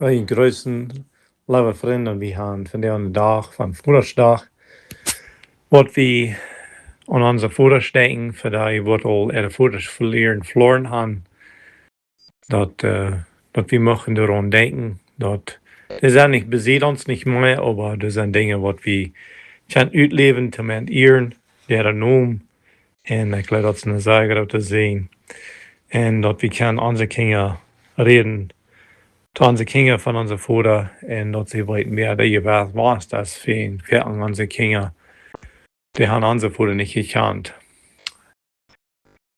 Wij grüßen lieve vrienden, we gaan vandaag een dag van Vadersdag, wat we aan onze vaders denken, voor die wordt al de vaders verloren hebben, dat we mogen eraan denken, dat zijn niet bezit ons niet meer, aber das zijn dingen wat we kunnen uitleven, te eeren, der Naam, en ik laat dat een zager te zien, en dat we kunnen onze kinderen reden, zu onze kinderen van onze vader, en dat ze weten meer dat je was, dat voor onze kinderen, die hebben onze vader niet gekend.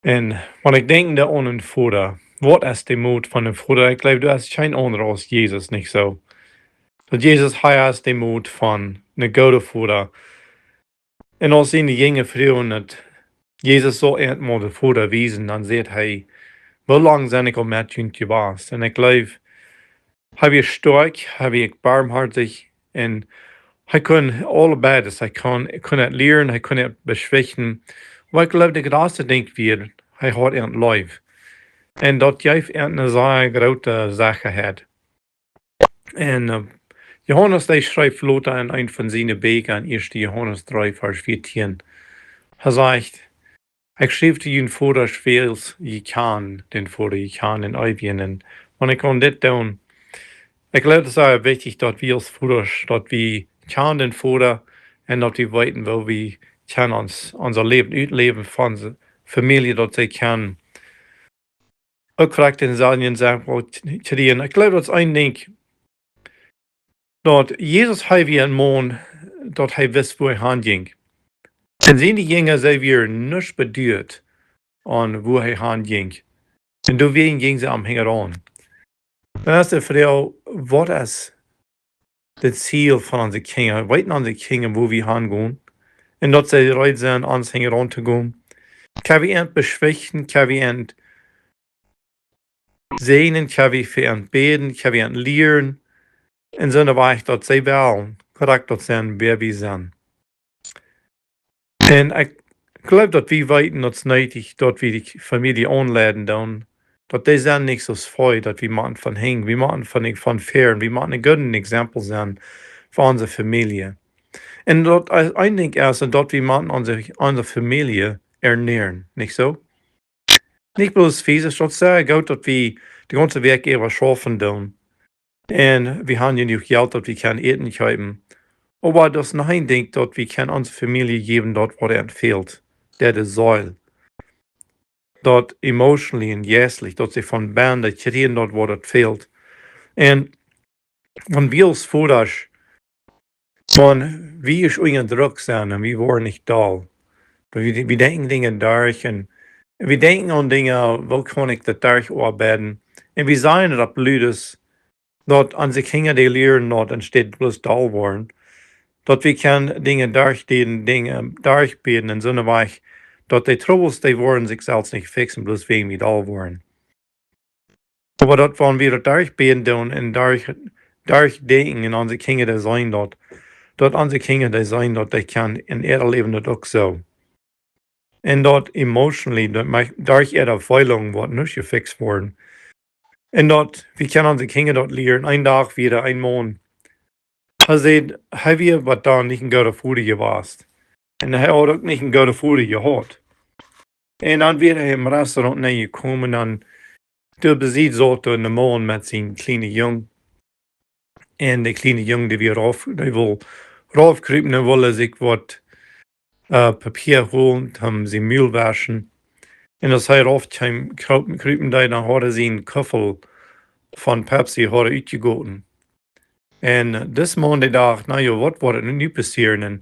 En wat ik denk daar aan een vader, wat is de moed van een vader? Ik geloof, dat is geen ander als Jezus, niet zo. Dat Jezus, hij is de moed van een goede vader. En als in de jonge vrouwen dat Jezus zo eenmaal de vader wezen, dan zegt hij, hoe lang zijn ik al met jullie geweest? En ik geloof, hij weer sterk, hij weer barmhartig, en hij kon alle beides. Hij kon het leren, hij kon het beschwichten. Maar ik geloof, de grootste ding weer, hij had een leven. En dat heeft een zeer grote zaak gehad. En Johannes, die schrijft later in een van zijn Bergen, 1. Johannes 3, vers 14. Hij zegt, ik schreef te jullie voor veel je kan, den voor je kan en uitwinnen. En ik kan dit doen. Ik geloof, het is heel wichtig dat we als voeders, dat we kan den vader en dat we weten, hoe we kan ons leven uitleven van onze familie, dat zij kan. Ook vraagt in Zalien zeggen, te die, ik geloof, dat is een ding, dat Jezus hij weer een man, dat hij wist waar hij heen ging. En zijn die jongen, zij weer niets beduurd aan waar hij heen ging. En doorheen ging ze am hingen aan. Dan is de vraag, wat is het ziel van onze kinderen? Weten onze kinderen waar we heen gaan? En dat zij bereid zijn, ons hingen aan te gaan. Kan we het beschwichten? Kan we het zegenen? Kan we voor het beden? Kan we het leren? En zo'n weg dat zij wel correct dat zijn waar we zijn. En ik geloof dat we weten dat het nötig dat we die familie aanleiden doen. Dat die zijn niet zo vrij dat we maken van hen. We maken van fern. We maken een goed exempel zijn voor onze familie. En dat een ding is dat we maken onze familie ernähren. Niet zo? Niet bloß fysisch, dat sehr goed dat we de ganze werk even schaffen doen. En we hebben genoeg geld dat we kunnen eten geven. Aber dat is nog een ding dat we kunnen onze familie geven dat wat er fehlt. Dat is Säul. Dat emotionally en jeistlich, dat ze van binnen kriegen dat wat het fehlt. En van we als vaders, van wie is onder druk zijn en wie worden niet dal. We denken dingen durch en we denken aan dingen, hoe kan ik dat durch arbeiten. En we zijn het op Lüdes, dat onze kinderen die leren dat en steeds bloß dal worden. Dat we kunnen dingen durchdeden, dingen durchbeden in zo'n weg, dat die troubles die worden zichzelf niet fixen, bloß wegen we dal worden. Maar dat van we dat durchbeden doen en durchdenken in onze kinderen die zijn dat onze kinderen die zijn dat die kan in ieder leven dat ook zo. En dat emotionally, dat durch ihre Feilung wordt niet gefixt worden. En dat we kunnen onze kinderen dat leren, een dag weer, een maand. Hij zei, hij weer wat dan niet een goede voeder geweest. En hij had ook niet een goede voeder gehad. En dan weer hij im restaurant naar je komen, dan de bezit zat in de man met zijn kleine jong. En de kleine jong die wil raufkruipen en willen zich wat papier holen, hem zijn muil waschen. En als hij raufkwam, kruipen die, dan hadden ze een kuffel van Pepsi uitgegoten. En dus man die dacht, nou ja, wat wordt er nu passieren? En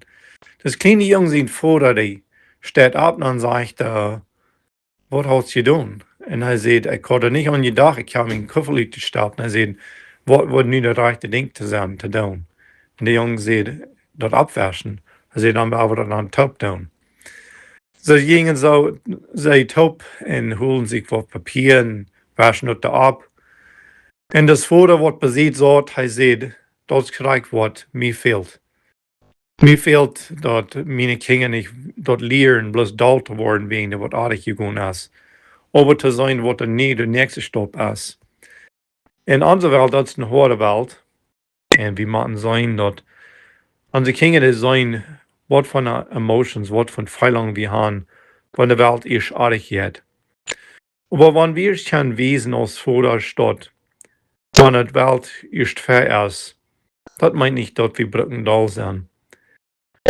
das kleine jong zijn vader, die staat op en zegt, wat had je doen? En hij zegt, ik had er niet aan gedacht, ik heb mijn kuffel uitgestapt. En hij zegt, wat wordt nu de rechte ding te zijn, te doen? En de jong zegt, dat afwassen. Hij zegt, dan willen we dat aan top doen. Ze gingen zo, zij top en holen zich wat papier en waschen het op. En das vader wat bezit zat, hij zegt, dat krijg wat mij fehlt. Mij fehlt dat mijn kinderen niet dat leren, bloß dal te worden wegen wat aardig gegaan is. Aber te zijn wat er niet de nächste stap is. In onze Welt, dat is een harde Welt. En we moeten zijn dat onze kinderen zijn wat van emotions, wat van Feilungen wir haben, wenn de Welt eerst aardig geht. Aber wenn wir können wesen als Vorderstadt, wenn die Welt erst fair ist, das meint nicht, dass wir Brücken da sind.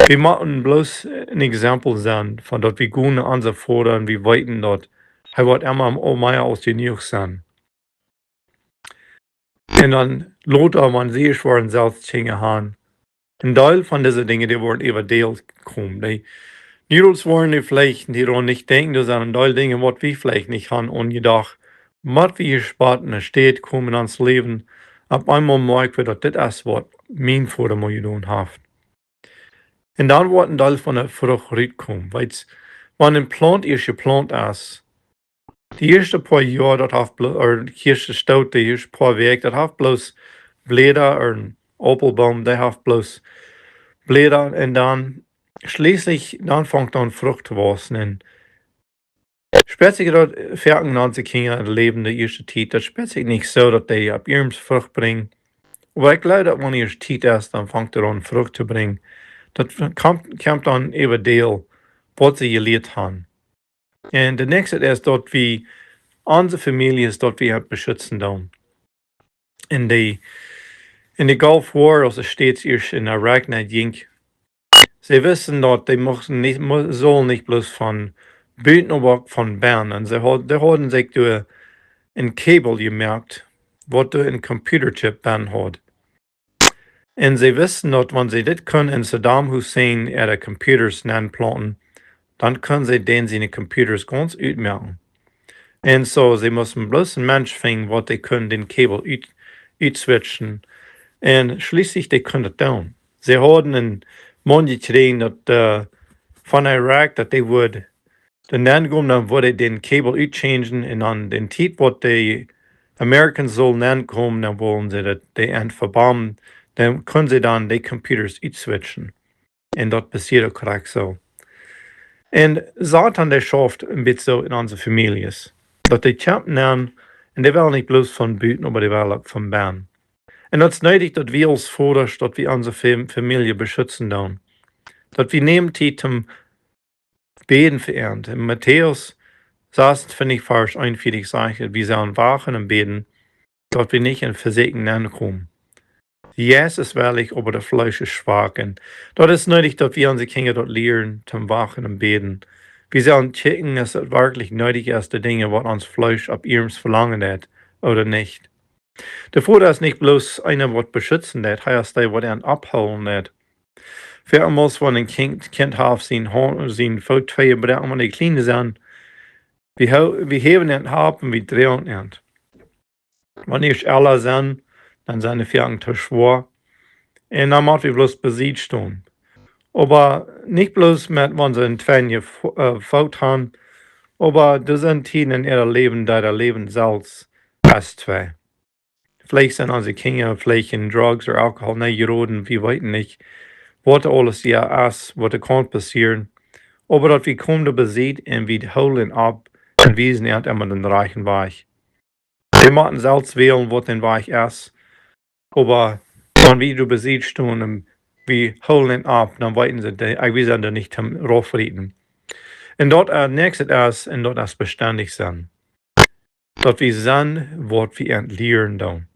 Wir machen bloß ein Exempel sein, von dass wir gehen unser Vorder und wir weiten dort. Er wird immer mehr aus den Juch sein. Und dann Lothar, man sieht, waren selbst Dinge haben. Ein Teil von diesen Dingen, die wurden überdeelt kommen. Die Nudels waren die vielleicht, die daran nicht denken, das sind ein Teil Dinge, was wir vielleicht nicht haben, ungedacht. Was wir gespart in der Stadt kommen ans Leben, ab einmal merken wir, dass das ist, was mein Vater mal getan hat. Und dann wird ein Teil von der Frucht rauskommen, weil wenn ein Plant erst geplant ist, die ersten paar Jahre, das hat bloß, oder die erste Staud, die ersten paar Wochen, das hat bloß Blätter, oder ein Apfelbaum, der hat bloß Blätter, und dann schließlich, dann fängt an Frucht zu wachsen. Speziell dat verken onze kinderen leben de eerste tijd. Dat speziell nicht so, dass die ab ihrem Frucht bringen. Aber ich glaube, dass wenn ihr Zeit ist, dann fängt er an Frucht zu bringen. Das kommt dann über Deel, was sie gelehrt haben. Und der nächste ist, dass wir unsere Familie ist, dass wir beschützen dann. In die Gulf War, als es steht erst in Irak nicht ging, sie wissen, dass die sollen nicht bloß von Büten, aber von Bergen. Sie haben sich durch ein Kabel gemerkt, was durch ein Computerchip ban hat. Und sie wissen, dass wenn sie das können in Saddam Hussein ihre Computers planten, dann können sie den seine Computers ganz ausmerken. Und so, sie müssen bloß einen Mensch finden, was die können den Kabel switchen. Und schließlich, die können das tun. Sie haben einen Mann gekriegt, dass von Irak, dass die würden dann kommen, dann würde den Kabel changen und dann den Tit, was die Americans sollen kommen, dann wollen sie das die verbannen. Dann können sie dann die Computers switchen. Und das passiert auch korrekt so. Und Satan, der schafft ein bisschen so in unsere Familien. Dass die kämpfen an, und die wollen nicht bloß von Büten, aber die wollen auch von Bern. Und das ist nötig, dass wir als Vater, dass wir unsere Familie beschützen dann. Dass wir nehmen die zum Beten verehren. In Matthäus 6, finde ich, Vers 41 sagt, wir sollen wachen und beten, dass wir nicht in Versägen ankommen. Yes ist wellig, aber das Fleisch ist schwach. Und dort ist nötig, dass wir unsere Kinder dort lehren, zum Wachen und Beten. Wir sollen checken, dass es wirklich nötig ist, die Dinge, was uns Fleisch ab ihrem verlangen hat, oder nicht. Der Vater ist nicht bloß einer, was beschützen hat, er ist der, was er abholen hat. Für einmal, wenn ein Kind hat, sein Fout zwei Brechen, wenn die Kleine sind, wir heben den ab und wir drehen ihn. Wenn ich alle sind, dann sind die Ferien zu schwer. Und dann müssen wir bloß besiegt stehen. Aber nicht bloß mit, wenn sie ein Twenje Fout haben, aber das sind Tiden in ihrem Leben, da der Leben selbst als zwei. Vielleicht sind unsere Kinder, vielleicht in Drugs oder Alkohol, nicht geroden, wir wissen nicht, was alles ja ist, was kann passieren. Aber dass wir kommen zu besiegt und wir holen ab und wir sind nicht immer den reichen Weg. Wir müssen selbst wählen, was den Weg ist. Aber wenn wir zu besiegt stehen und wir holen ab, dann wissen sie, wir sind da nicht zum Raufrieden. Und dort nächstes ist, und dort ist beständig sein. Dass wir sind, was wir lernen dann.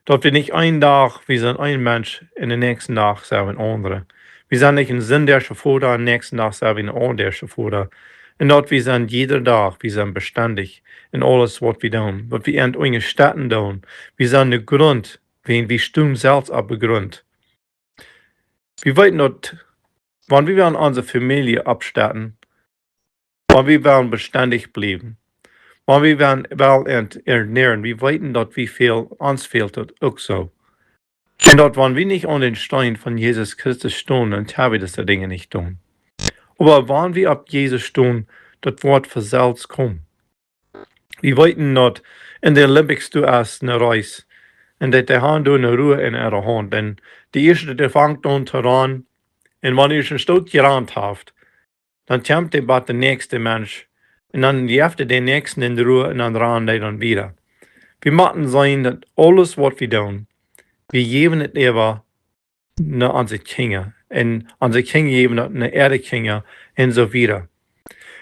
Dass wir nicht einen Tag, wir sind ein Mensch, und den nächsten Tag sind wir ein anderer. Wir sind nicht ein sinnlicher Vater, am nächsten Tag sind wir ein anderer Vater. Und dort wir sind jeder Tag, wir sind beständig in alles, was wir tun. Was wir in unseren Städten tun. Wir sind der Grund, wir stehen selbst auf dem Grund. Wir wissen nicht, wenn wir unsere Familie abstatten, wenn wir wollen beständig bleiben, wenn wir wollen ernähren, wir wissen, dass wie viel uns fehlt, auch so. Und dass wenn wir nicht an den Stein von Jesus Christus stehen, dann haben wir diese Dinge nicht tun. Aber wenn wir ab Jesus stehen, das Wort für selbst kommen. Wir wissen, dass in der Olympics du hast eine Reise, und dass die haben eine Ruhe in ihrer Hand, denn die erste, die fängt an zu ran, und wenn ihr schon Stott gerannt habt, dann kommt der nächste Mensch, und dann jeft der nächsten in die Ruhe, und dann ran die dann wieder. Wir machen sein, dass alles, was wir tun, wir geben es über naar onze Kinder. En onze Kinder geben het naar ihre Kinder en so weiter.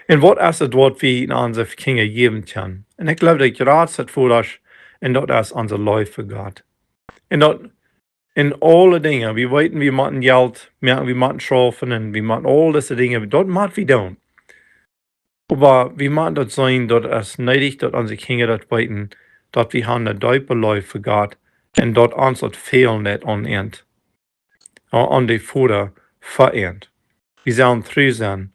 En wat is het wat we aan onze Kinder geben können? En ik geloof dat graag het voor ons en dat is onze life voor God. En dat in alle dingen, we weten, we moeten geld, we moeten schaffen en we moeten al deze dingen, dat moeten we doen. Aber we moeten dat zijn, dat es nötig, dat onze Kinder dat weten, dat we haben een diepe life voor God en dat ons dat veel net onend. Aan de Voda vereint. We zullen true zijn.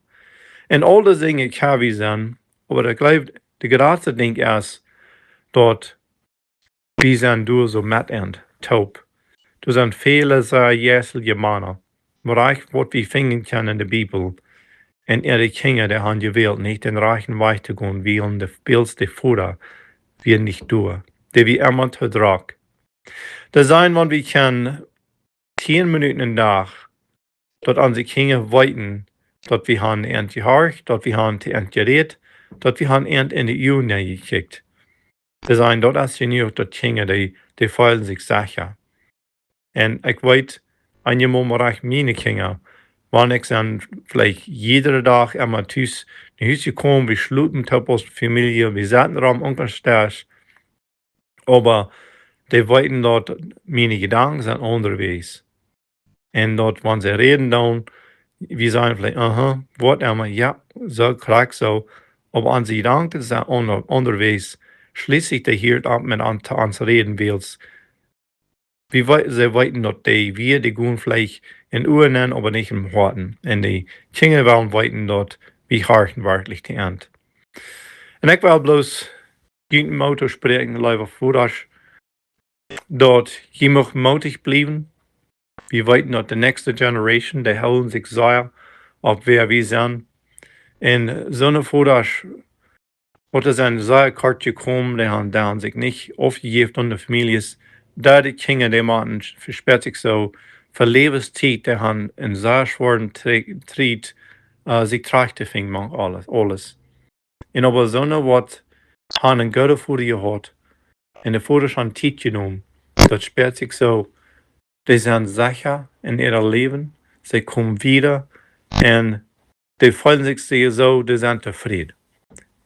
En al die dingen kan we zijn, maar ik geloof, de grootste ding is dat we zijn door zo met end, taub. Er zijn vele jeistlicha mannen, maar echt wat we vinden kunnen in de Bibel. En ihre Kinder, die haben gewählt, nicht den reichen Weg zu gehen, wie de Pilz Voda, wir nicht durch, die wir immer vertrag. Da sein, wann wir können 10 Minuten een dag, dat onze Kinder weten dat we han eind gehorcht, dat we han te eind gereed, dat we han eind in de uur gekickt. Dat zijn dat is genoeg dat Kinder die voelen zich sicher. En ik weet, aan je moment mijn Kinder, wanneer ik dan vielleicht jede dag immer thuis naar huis gekomen, we sluiten op onze familie, we zaten er am ongesterst, aber die weten dat mijn gedanken zijn onderwegs. En dat, wanneer ze reden dan, we zijn vielleicht, wat immer, ja, zo, krijg zo. Aber onze gedanken zijn onderwegs, schließlich de hier ab met ons reden wils. Ze weten dat wir die gaan vielleicht in Uhren nennen, aber nicht im Horten. En die Kinder willen weten dat we harten werkelijk die end. En ik wil bloos geen motto spreken, liever voordat, dat je mag moedig blijven. We weten dat de next generation, die houden zich zeer op waar we zijn. En zo'n voordat, wat er zijn zeer kort gekomen, die hebben zich niet afgegeven aan de families. Daar de Kinder, die maken versperrt zich zo, voor levenstijd, die hebben een zeer zware tried, zich terug te vinden, alles. En aber zo'n wat, hebben een goede voeder gehad. En de voeders hebben tijd genomen. Dat sperrt zich zo. Die zijn sicher in ihrem Leben, sie kommen wieder und die fühlen sich sehr so, die sind zufrieden.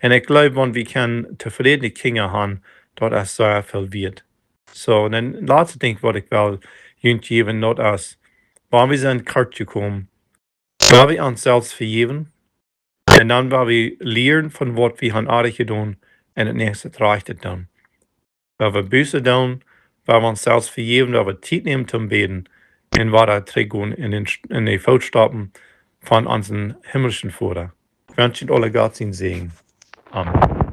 Und ich glaube, wenn wir zufriedene Kinder haben, dort ist sehr viel wird. So, und dann laatste Ding, was ich will geben, dort ist, wenn wir sind kort gekommen, weil wir uns selbst vergeben, und dann weil wir lernen von was wir haben aardig getan, und das nächste reicht es dann. Weil wir Buße tun, weil wir uns selbst vergeben, weil wir Zeit nehmen zum Beten und weiter trägen in die Fußstapfen von unseren himmlischen Vater. Ich wünsche Ihnen alle Gottes Segen. Amen.